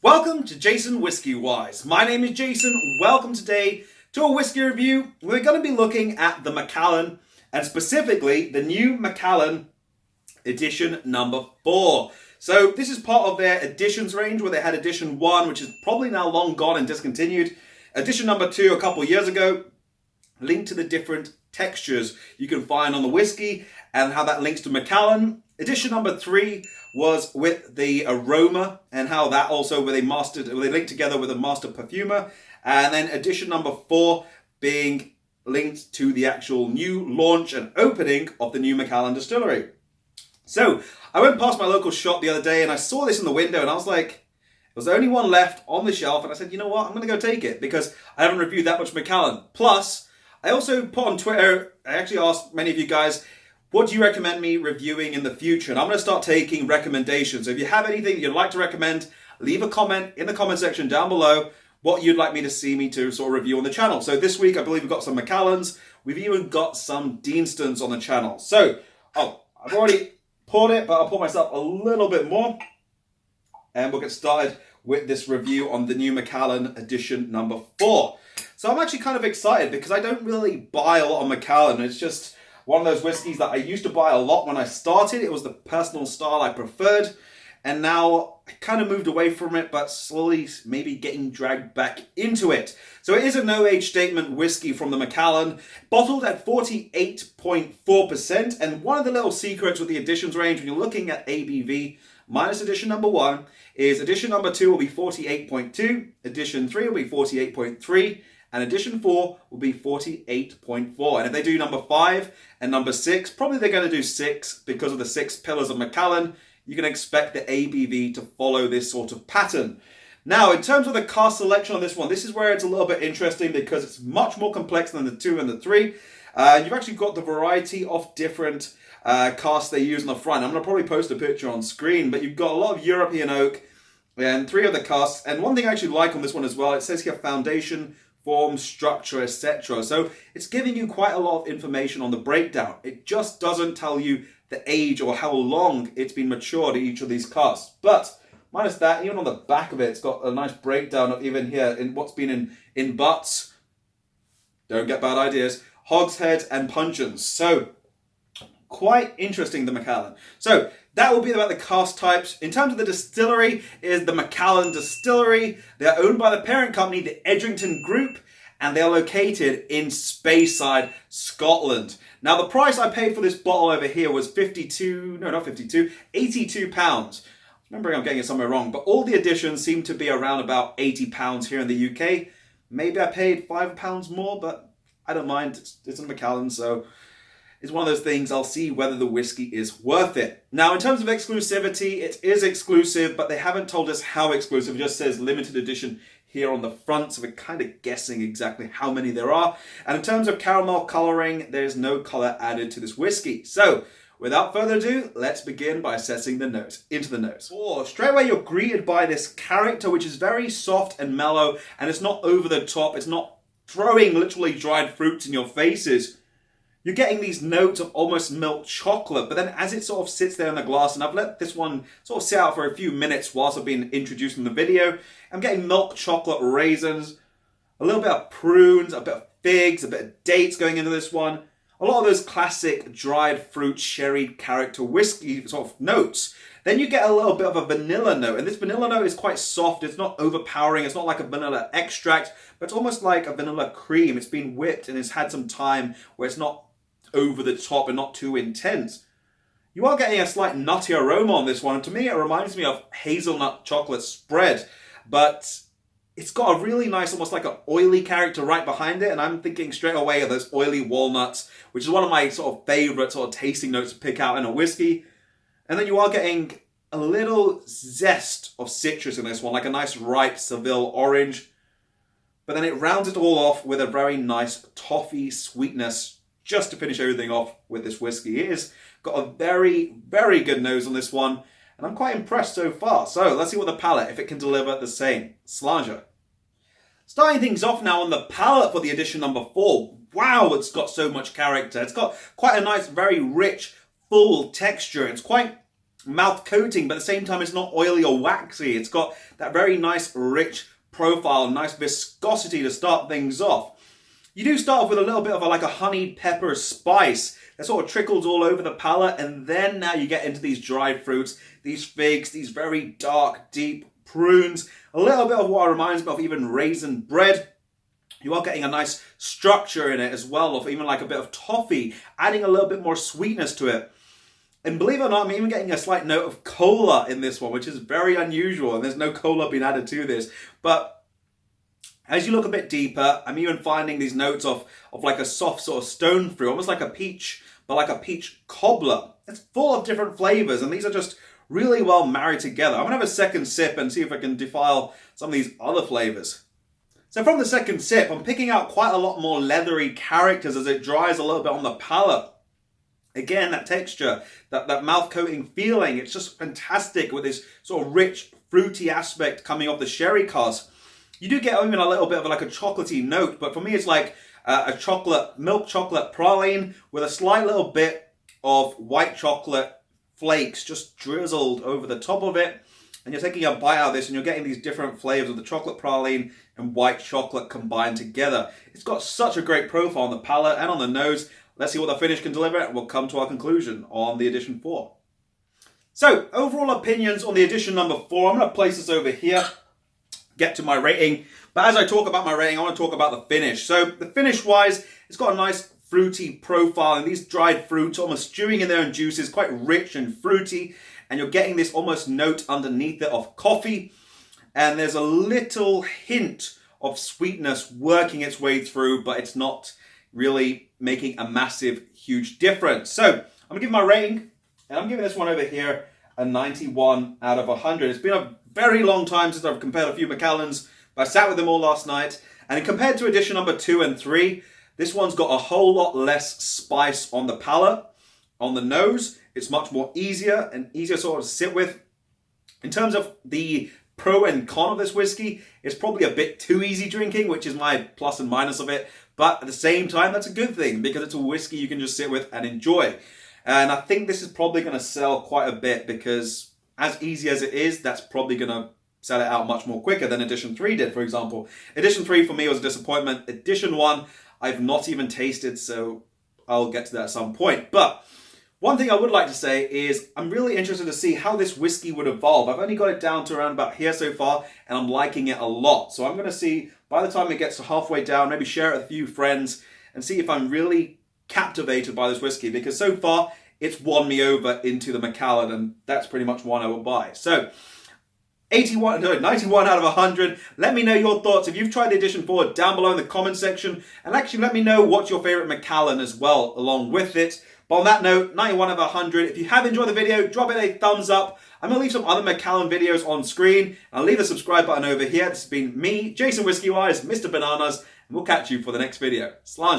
Welcome to JasonWhiskyWise. My name is Jason. Welcome today to a whiskey review. We're going to be looking at the Macallan, and specifically the new Macallan Edition No.4. So this is part of their editions range, where they had Edition 1, which is probably now long gone and discontinued. Edition No.2 a couple years ago, linked to the different textures you can find on the whiskey and how that links to Macallan. Edition No.3 was with the aroma and how that also they linked together with a master perfumer. And then Edition No.4 being linked to the actual new launch and opening of the new Macallan distillery. So I went past my local shop the other day and I saw this in the window and I was like, there was the only one left on the shelf, and I said, you know what, I'm going to go take it because I haven't reviewed that much Macallan. Plus, I also put on Twitter, I actually asked many of you guys, what do you recommend me reviewing in the future? And I'm going to start taking recommendations. So if you have anything you'd like to recommend, leave a comment in the comment section down below what you'd like me to see me to sort of review on the channel. So this week, I believe we've got some Macallans. We've even got some Deanstons on the channel. So, I've already poured it, but I'll pour myself a little bit more. And we'll get started with this review on the new Macallan Edition No.4. So I'm actually kind of excited because I don't really buy a lot of Macallan. It's just one of those whiskies that I used to buy a lot when I started. It was the personal style I preferred. And now I kind of moved away from it, but slowly maybe getting dragged back into it. So it is a no-age statement whiskey from the Macallan, bottled at 48.4%. And one of the little secrets with the editions range, when you're looking at ABV, minus Edition No.1, is Edition No.2 will be 48.2, Edition 3 will be 48.3, and Edition 4 will be 48.4. And if they do number 5 and number 6, probably they're going to do 6 because of the 6 pillars of Macallan. You can expect the ABV to follow this sort of pattern. Now, in terms of the cask selection on this one, this is where it's a little bit interesting because it's much more complex than the 2 and the 3. You've actually got the variety of different casks they use on the front. I'm going to probably post a picture on screen, but you've got a lot of European oak and 3 other casks. And one thing I actually like on this one as well, it says here foundation, form, structure, etc. So it's giving you quite a lot of information on the breakdown. It just doesn't tell you the age or how long it's been matured at each of these casks. But minus that, even on the back of it, it's got a nice breakdown of even here in what's been in butts. Don't get bad ideas. Hogsheads and puncheons. So quite interesting, the Macallan. So that will be about the cask types. In terms of the distillery, it is the Macallan Distillery. They are owned by the parent company, the Edrington Group, and they are located in Speyside, Scotland. Now, the price I paid for this bottle over here was £82. Remembering I'm getting it somewhere wrong, but all the editions seem to be around about £80 here in the UK. Maybe I paid £5 more, but I don't mind. It's a Macallan, so it's one of those things. I'll see whether the whiskey is worth it. Now, in terms of exclusivity, it is exclusive, but they haven't told us how exclusive. It just says limited edition here on the front, so we're kind of guessing exactly how many there are. And in terms of caramel coloring, there's no color added to this whiskey. So, without further ado, let's begin by assessing the notes. Into the notes. Straight away, you're greeted by this character, which is very soft and mellow, and it's not over the top. It's not throwing literally dried fruits in your faces. You're getting these notes of almost milk chocolate, but then as it sort of sits there in the glass, and I've let this one sort of sit out for a few minutes whilst I've been introduced in the video, I'm getting milk chocolate, raisins, a little bit of prunes, a bit of figs, a bit of dates going into this one. A lot of those classic dried fruit, sherry character whiskey sort of notes. Then you get a little bit of a vanilla note, and this vanilla note is quite soft. It's not overpowering. It's not like a vanilla extract, but it's almost like a vanilla cream. It's been whipped and it's had some time where it's not over the top and not too intense. You are getting a slight nutty aroma on this one. And to me, it reminds me of hazelnut chocolate spread, but it's got a really nice, almost like an oily character right behind it. And I'm thinking straight away of those oily walnuts, which is one of my sort of favorite sort of tasting notes to pick out in a whiskey. And then you are getting a little zest of citrus in this one, like a nice ripe Seville orange. But then it rounds it all off with a very nice toffee sweetness just to finish everything off with this whiskey. It has got a very, very good nose on this one, and I'm quite impressed so far. So let's see what the palate, if it can deliver the same. Sláinte. Starting things off now on the palate for the Edition No.4. Wow, it's got so much character. It's got quite a nice, very rich, full texture. It's quite mouth coating, but at the same time it's not oily or waxy. It's got that very nice rich profile, nice viscosity to start things off. You do start off with a little bit of like a honey pepper spice that sort of trickles all over the palate, and then now you get into these dried fruits, these figs, these very dark, deep prunes, a little bit of what reminds me of even raisin bread. You are getting a nice structure in it as well, of even like a bit of toffee, adding a little bit more sweetness to it. And believe it or not, I'm even getting a slight note of cola in this one, which is very unusual, and there's no cola being added to this. But as you look a bit deeper, I'm even finding these notes of like a soft sort of stone fruit, almost like a peach, but like a peach cobbler. It's full of different flavors, and these are just really well married together. I'm going to have a second sip and see if I can defile some of these other flavors. So from the second sip, I'm picking out quite a lot more leathery characters as it dries a little bit on the palate. Again, that texture, that mouth coating feeling, it's just fantastic with this sort of rich, fruity aspect coming off the sherry cask. You do get even a little bit of like a chocolatey note, but for me it's like a milk chocolate praline with a slight little bit of white chocolate flakes just drizzled over the top of it. And you're taking a bite out of this and you're getting these different flavors of the chocolate praline and white chocolate combined together. It's got such a great profile on the palate and on the nose. Let's see what the finish can deliver, and we'll come to our conclusion on the Edition 4. So, overall opinions on the Edition number 4. I'm going to place this over here, get to my rating. But as I talk about my rating, I want to talk about the finish. So, the finish-wise, it's got a nice fruity profile, and these dried fruits almost stewing in their own juices, quite rich and fruity. And you're getting this almost note underneath it of coffee. And there's a little hint of sweetness working its way through, but it's not really making a massive, huge difference. So I'm gonna give my rating, and I'm giving this one over here a 91 out of 100. It's been a very long time since I've compared a few Macallans, but I sat with them all last night. And compared to edition number 2 and 3, this one's got a whole lot less spice on the palate, on the nose. It's much more easier and easier sort of to sit with. In terms of the pro and con of this whiskey, it's probably a bit too easy drinking, which is my plus and minus of it. But at the same time, that's a good thing because it's a whiskey you can just sit with and enjoy. And I think this is probably going to sell quite a bit because as easy as it is, that's probably going to sell it out much more quicker than Edition 3 did, for example. Edition 3 for me was a disappointment. Edition 1, I've not even tasted, so I'll get to that at some point. But one thing I would like to say is I'm really interested to see how this whiskey would evolve. I've only got it down to around about here so far, and I'm liking it a lot. So I'm going to see, by the time it gets to halfway down, maybe share it with a few friends and see if I'm really captivated by this whiskey, because so far it's won me over into the Macallan, and that's pretty much one I will buy. So 91 out of 100. Let me know your thoughts. If you've tried the Edition 4, down below in the comment section, and actually let me know what's your favorite Macallan as well along with it. But on that note, 91 out of 100. If you have enjoyed the video, drop it a thumbs up. I'm going to leave some other Macallan videos on screen. I'll leave the subscribe button over here. This has been me, JasonWhiskyWise, Mr. Bananas, and we'll catch you for the next video. Sláinte.